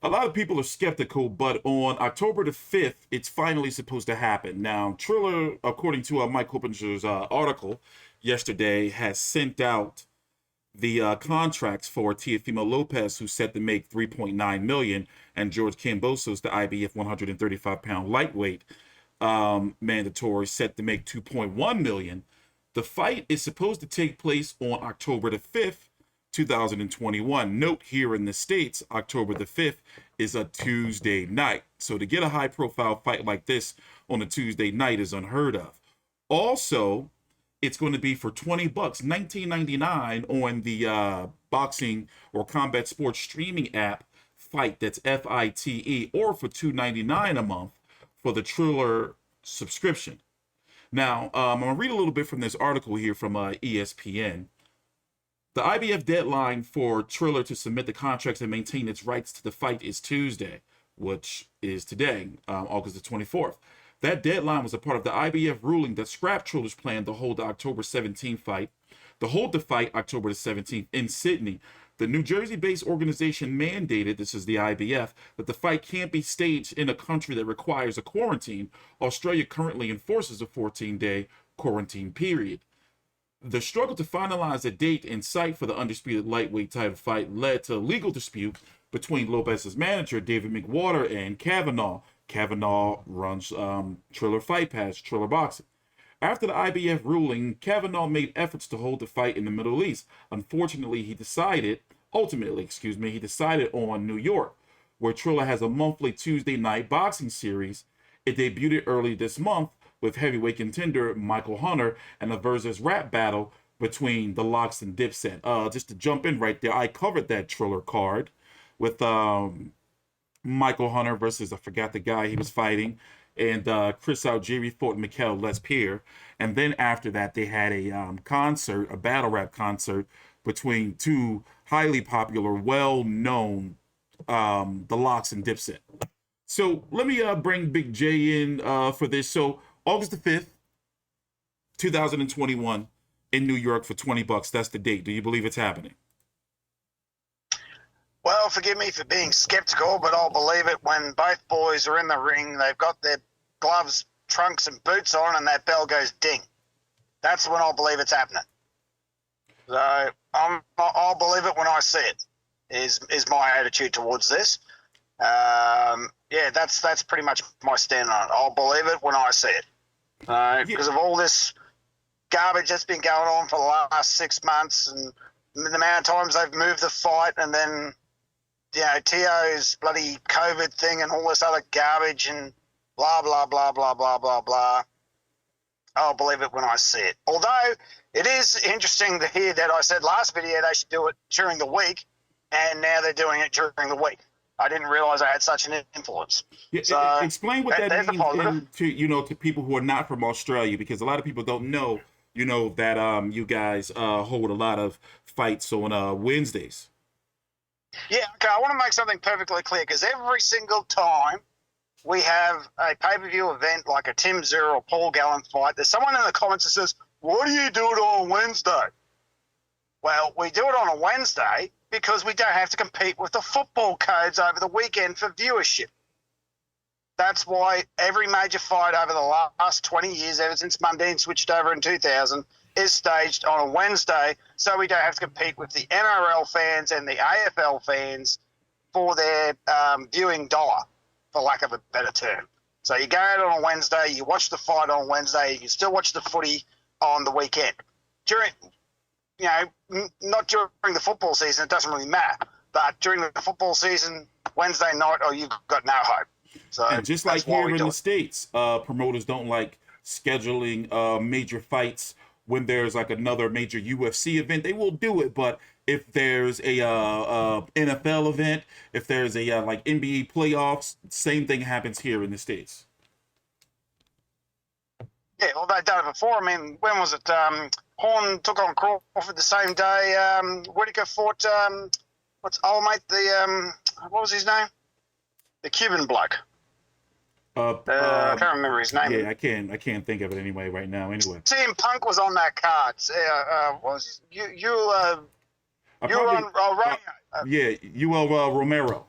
A lot of people are skeptical, but on October the 5th, it's finally supposed to happen. Now, Triller, according to Mike Coppinger's article yesterday, has sent out the contracts for Teofimo Lopez, who's set to make 3.9 million, and George Kambosos, the IBF 135-pound lightweight mandatory, set to make 2.1 million. The fight is supposed to take place on October the 5th, 2021. Note here in the States, October the 5th is a Tuesday night. So to get a high profile fight like this on a Tuesday night is unheard of. Also, it's going to be for 20 bucks, 19.99 on the boxing or combat sports streaming app Fight. That's FITE, or for 2.99 a month for the Triller subscription. Now, I'm going to read a little bit from this article here from ESPN. The IBF deadline for Triller to submit the contracts and maintain its rights to the fight is Tuesday, which is today, August the 24th. That deadline was a part of the IBF ruling that scrapped Triller's plan to hold the October 17th fight, October the 17th in Sydney. The New Jersey-based organization mandated, this is the IBF, that the fight can't be staged in a country that requires a quarantine. Australia currently enforces a 14-day quarantine period. The struggle to finalize a date and site for the undisputed lightweight title fight led to a legal dispute between Lopez's manager, David McWater, and Kavanaugh. Kavanaugh runs Triller Fight Pass, Triller Boxing. After the IBF ruling, Kavanaugh made efforts to hold the fight in the Middle East. Ultimately, he decided on New York, where Triller has a monthly Tuesday night boxing series. It debuted early this month with heavyweight contender Michael Hunter and a versus rap battle between the Locks and Dipset. Just to jump in right there, I covered that Triller card with Michael Hunter versus, I forgot the guy he was fighting, and Chris Algieri fought Mikel Lespierre. And then after that, they had a concert, a battle rap concert between two highly popular, well-known, the Locks and Dipset. So let me bring Big J in for this. So August the 5th, 2021 in New York for 20 bucks. That's the date. Do you believe it's happening? Well, forgive me for being skeptical, but I'll believe it when both boys are in the ring. They've got their gloves, trunks, and boots on, and that bell goes ding. That's when I'll believe it's happening. So I'll believe it when I see it. Is my attitude towards this. Yeah, that's pretty much my stand on it. I'll believe it when I see it. Because of all this garbage that's been going on for the last 6 months, and the amount of times they've moved the fight, and then Tio's bloody COVID thing and all this other garbage and blah blah blah blah blah blah blah. I'll believe it when I see it. Although it is interesting to hear that I said last video they should do it during the week, and now they're doing it during the week. I didn't realize I had such an influence. Yeah, so explain what that means to people who are not from Australia, because a lot of people don't know, that you guys hold a lot of fights on Wednesdays. Yeah, okay, I want to make something perfectly clear, because every single time we have a pay-per-view event like a Tim Zero or Paul Gallen fight, there's someone in the comments that says, why do you do it on Wednesday? Well, we do it on a Wednesday because we don't have to compete with the football codes over the weekend for viewership. That's why every major fight over the last 20 years, ever since Mundine switched over in 2000, is staged on a Wednesday, so we don't have to compete with the NRL fans and the AFL fans for their viewing dollar, for lack of a better term. So you go out on a Wednesday, you watch the fight on Wednesday, you still watch the footy on the weekend. During, not during the football season, it doesn't really matter. But during the football season, Wednesday night, you've got no hope. So and just like here in the States, promoters don't like scheduling major fights when there's like another major UFC event. They will do it, but if there's a NFL event, if there's a like NBA playoffs, same thing happens here in the States. Yeah, well, they've done it before. I mean, when was it? Horn took on Crawford the same day. Whitaker fought what's old mate? What was his name? The Cuban bloke. I can't remember his name. Yeah, I can't think of it anyway right now. Anyway, CM Punk was on that card. What was you? Yeah, UL Romero.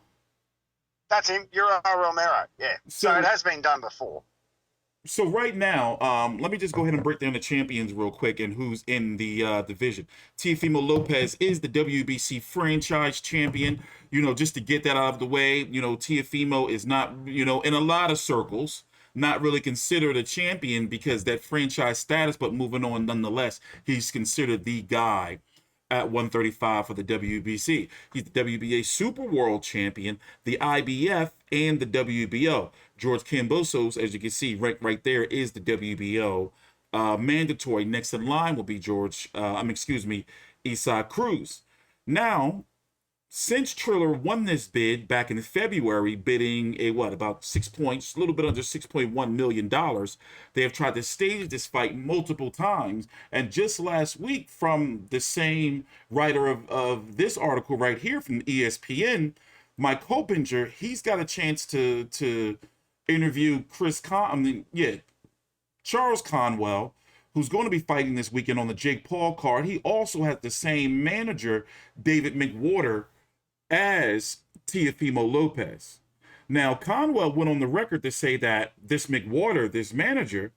That's him, Euro Romero. Yeah. So it has been done before. So right now, let me just go ahead and break down the champions real quick and who's in the division. Teofimo Lopez is the WBC franchise champion. Just to get that out of the way, Teofimo is not, in a lot of circles, not really considered a champion because that franchise status, but moving on nonetheless, he's considered the guy at 135 for the WBC. He's the WBA Super World Champion, the IBF, and the WBO. George Kambosos, as you can see, right there is the WBO mandatory. Next in line will be Isaac Cruz. Now, since Triller won this bid back in February, bidding about 6 points, a little bit under $6.1 million, they have tried to stage this fight multiple times. And just last week, from the same writer of this article right here from ESPN, Mike Hopinger, he's got a chance to interview Charles Conwell, who's going to be fighting this weekend on the Jake Paul card. He also has the same manager, David McWater, as Teofimo Lopez. Now, Conwell went on the record to say that this McWater, this manager,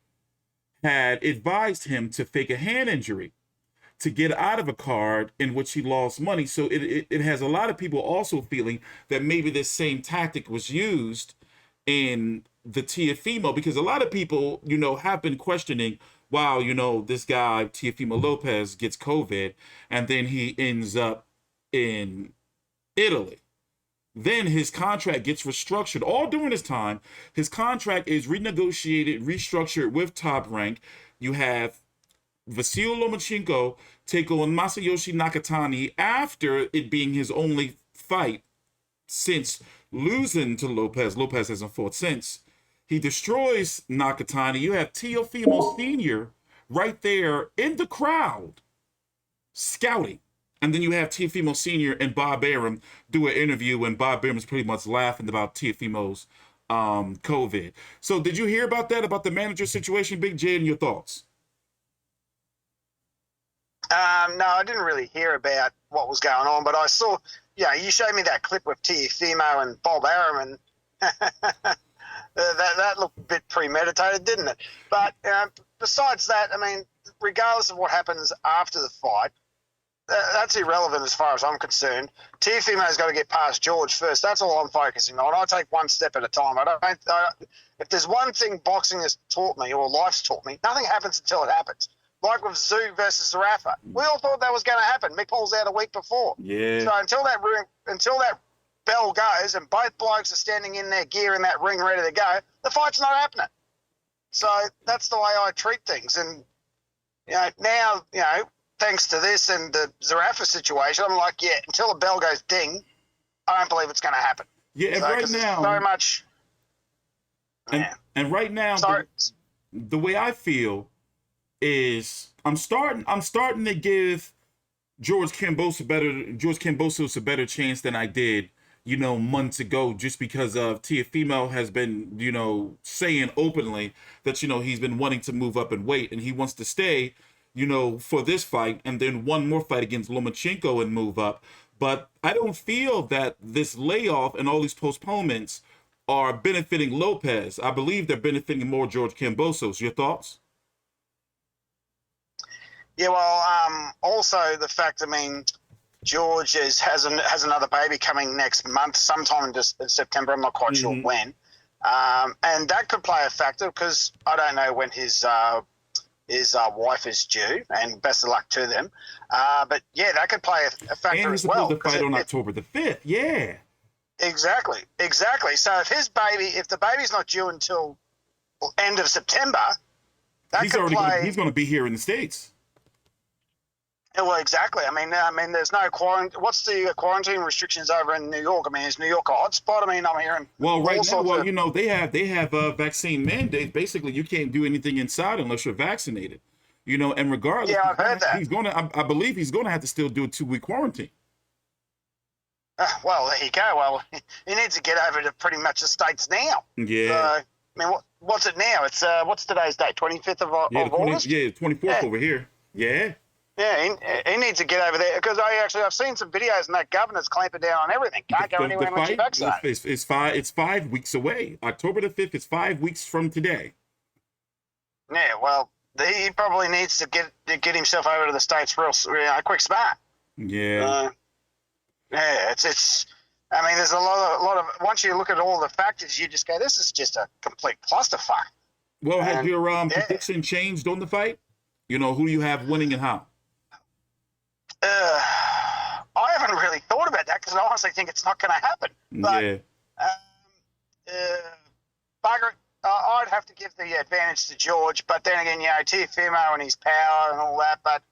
had advised him to fake a hand injury to get out of a card in which he lost money. So it has a lot of people also feeling that maybe this same tactic was used in the Teofimo, because a lot of people, have been questioning, wow, this guy, Teofimo Lopez, gets COVID and then he ends up in Italy. Then his contract gets restructured. All during this time, his contract is renegotiated, restructured with Top Rank. You have Vasyl Lomachenko take on Masayoshi Nakatani after it being his only fight since losing to Lopez. Lopez hasn't fought since. He destroys Nakatani. You have Teofimo Sr. right there in the crowd scouting. And then you have Teofimo Sr. and Bob Arum do an interview, and Bob Arum is pretty much laughing about Teofimo's COVID. So did you hear about that, about the manager situation, Big J, and your thoughts? No, I didn't really hear about what was going on, but I saw, you showed me that clip with Teofimo and Bob Arum, and that looked a bit premeditated, didn't it? But besides that, regardless of what happens after the fight, that's irrelevant as far as I'm concerned. Teofimo's got to get past George first. That's all I'm focusing on. I take one step at a time. If there's one thing boxing has taught me, or life's taught me, nothing happens until it happens. Like with Tszyu versus Zarafa, we all thought that was going to happen. Mick Hall's out a week before. Yeah. So until that bell goes and both blokes are standing in their gear in that ring ready to go, the fight's not happening. So that's the way I treat things. And now thanks to this and the Zarafa situation, I'm like, until the bell goes ding, I don't believe it's going to happen. Yeah, and right now, so much. And right now, the way I feel is I'm starting to give George Kambosos a better chance than I did, months ago, just because of Teofimo has been, saying openly that, he's been wanting to move up in weight and he wants to stay, for this fight and then one more fight against Lomachenko and move up. But I don't feel that this layoff and all these postponements are benefiting Lopez. I believe they're benefiting more George Kambosos. Your thoughts? Yeah, well, also the fact, George has another baby coming next month, sometime in September. I'm not quite sure when. And that could play a factor because I don't know when his wife is due, and best of luck to them. But that could play a factor as well. And he's supposed to fight on October the 5th. Yeah. Exactly. So if the baby's not due until end of September, he's going to be here in the States. Yeah, well, exactly. There's no quarantine. What's the quarantine restrictions over in New York? Is New York a hotspot? I'm hearing. Well, right now, they have vaccine mandates. Basically, you can't do anything inside unless you're vaccinated. And regardless, yeah, I've heard that. I believe he's going to have to still do a 2-week quarantine. Well, there you go. Well, he needs to get over to pretty much the States now. Yeah. What's it now? It's what's today's date? 25th of August. Yeah, 24th over here. Yeah. Yeah, he needs to get over there because I've seen some videos and that governor's clamping down on everything. Can't go The anywhere unless you're fight vaccinated. it's 5 weeks away. October the 5th is 5 weeks from today. Yeah, well, he probably needs to get himself over to the States real quick smart. Yeah. Yeah, it's. I mean, there's a lot of. Once you look at all the factors, you just go, "This is just a complete clusterfuck." Well, has And your yeah, prediction changed on the fight? You know, who do you have winning and how? I haven't really thought about that because I honestly think it's not going to happen. But Yeah. um, bugger it, I'd have to give the advantage to George. But then again, Tiafimo and his power and all that. But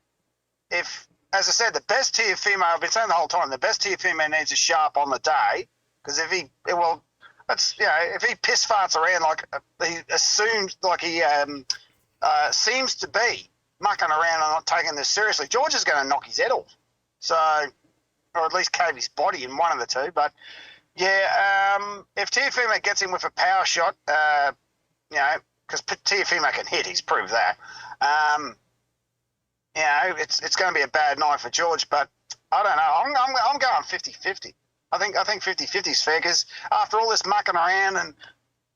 if, as I said, the best Tiafimo, I've been saying the whole time, the best Tiafimo needs a sharp on the day because if he piss farts around like he assumes, like he seems to be mucking around and not taking this seriously, George is going to knock his head off. So, or at least cave his body in one of the two. But yeah, if Tiafimo gets him with a power shot, because Tiafimo can hit, he's proved that. It's going to be a bad night for George, but I don't know. I'm going 50-50. I think 50-50 is fair because after all this mucking around and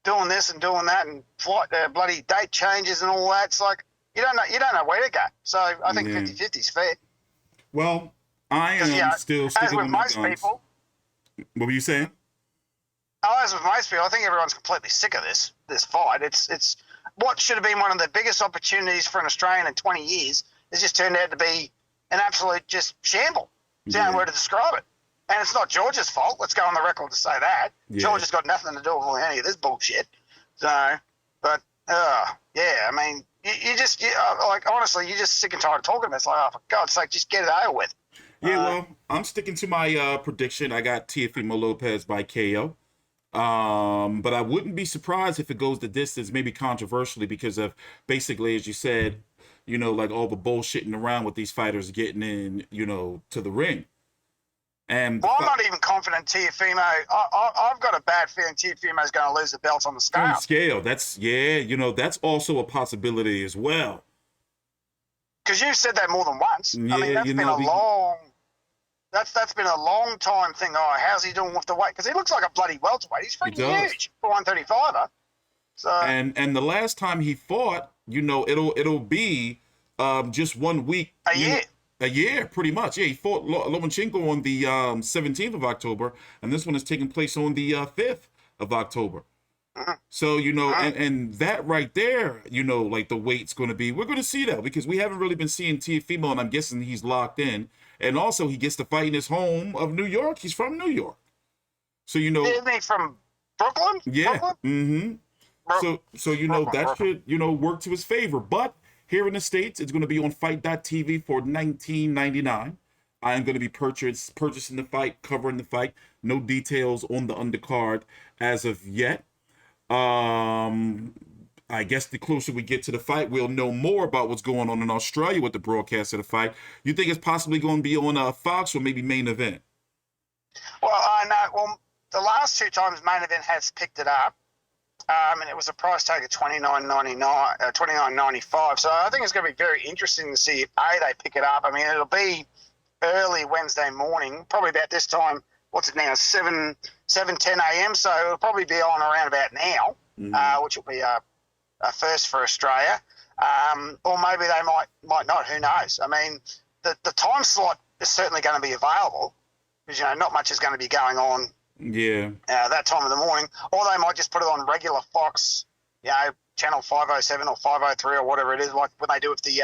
doing this and doing that and bloody date changes and all that, it's like you don't know where to go. So I think 50-50 is fair. Well, I am still sticking with my guns. People, what were you saying? as with most people, I think everyone's completely sick of this fight. It's what should have been one of the biggest opportunities for an Australian in 20 years has just turned out to be an absolute just shamble. There's no word to describe it. And it's not George's fault. Let's go on the record to say that. Yeah. George has got nothing to do with any of this bullshit. So, but, I mean, honestly, you're just sick and tired of talking about it. It's like, oh, for God's sake, just get it over with. Yeah, well, I'm sticking to my prediction. I got Teofimo Lopez by KO. But I wouldn't be surprised if it goes the distance, maybe controversially, because of basically, as you said, like all the bullshitting around with these fighters getting in, to the ring. And I'm not even confident Teofimo. I've got a bad feeling Teofimo's going to lose the belts on the scale. On the scale, that's also a possibility as well. Because you've said that more than once. Yeah, I mean, that's been a long. That's been a long time thing. Oh, how's he doing with the weight? Because he looks like a bloody welterweight. He's freaking huge for 135er. So and the last time he fought, it'll be just 1 week. A year, pretty much. Yeah, he fought Lomachenko on the 17th of October, and this one is taking place on the 5th of October. So, and that right there, like the weight's going to be, we're going to see that because we haven't really been seeing Teofimo, and I'm guessing he's locked in. And also, he gets to fight in his home of New York. He's from New York. So, Isn't he from Brooklyn? Yeah. Brooklyn? So that should, work to his favor. But here in the States, it's going to be on fight.tv for $19.99. I am going to be purchasing the fight, covering the fight. No details on the undercard as of yet. I guess the closer we get to the fight, we'll know more about what's going on in Australia with the broadcast of the fight. You think it's possibly going to be on Fox or maybe Main Event? Well, I know. Well, the last two times Main Event has picked it up. And it was a price tag of $29.95. So I think it's going to be very interesting to see if they pick it up. I mean, it'll be early Wednesday morning, probably about this time. What's it now? 10 a.m. So it'll probably be on around about now, which will be a first for Australia. Or maybe they might not. Who knows? I mean, the time slot is certainly going to be available because not much is going to be going on. Yeah. That time of the morning, or they might just put it on regular Fox, channel 507 or 503 or whatever it is, like when they do with the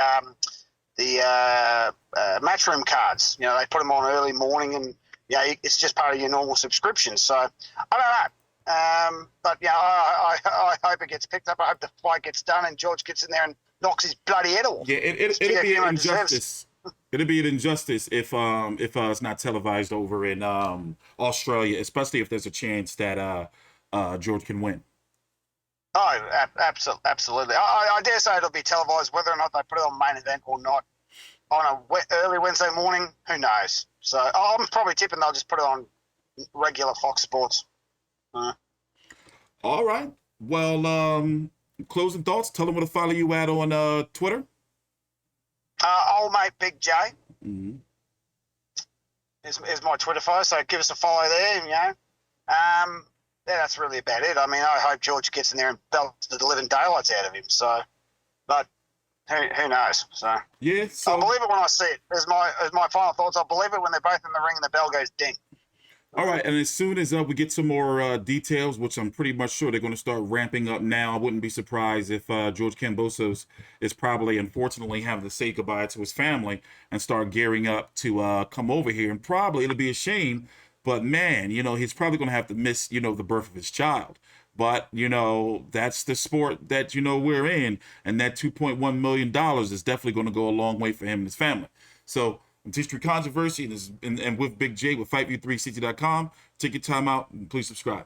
Matchroom cards. They put them on early morning, and it's just part of your normal subscription. So I don't know, but I hope it gets picked up. I hope the fight gets done and George gets in there and knocks his bloody head off. Yeah, it'll be an injustice. It'd be an injustice if it's not televised over in Australia, especially if there's a chance that George can win. Oh, absolutely. I dare say it'll be televised, whether or not they put it on Main Event or not. On a early Wednesday morning, who knows? So I'm probably tipping they'll just put it on regular Fox Sports. All right. Well, closing thoughts. Tell them where to follow you at on Twitter. Old mate Big J Mm-hmm. is my Twitter follow, so give us a follow there. Yeah, that's really about it. I mean, I hope George gets in there and belts the living daylights out of him. So, but who knows? So Yeah. I'll So believe it when I see it. As my final thoughts, I'll believe it when they're both in the ring and the bell goes ding. all right, and as soon as we get some more details, which I'm pretty much sure they're going to start ramping up now, I wouldn't be surprised if George Kambosos is probably, unfortunately, having to say goodbye to his family and start gearing up to come over here. And probably it'll be a shame, but man, he's probably going to have to miss, the birth of his child. But, that's the sport that, we're in. And that $2.1 million is definitely going to go a long way for him and his family. So, TstreeT Controversy and with Big J with FightView360.com. Take your time out and please subscribe.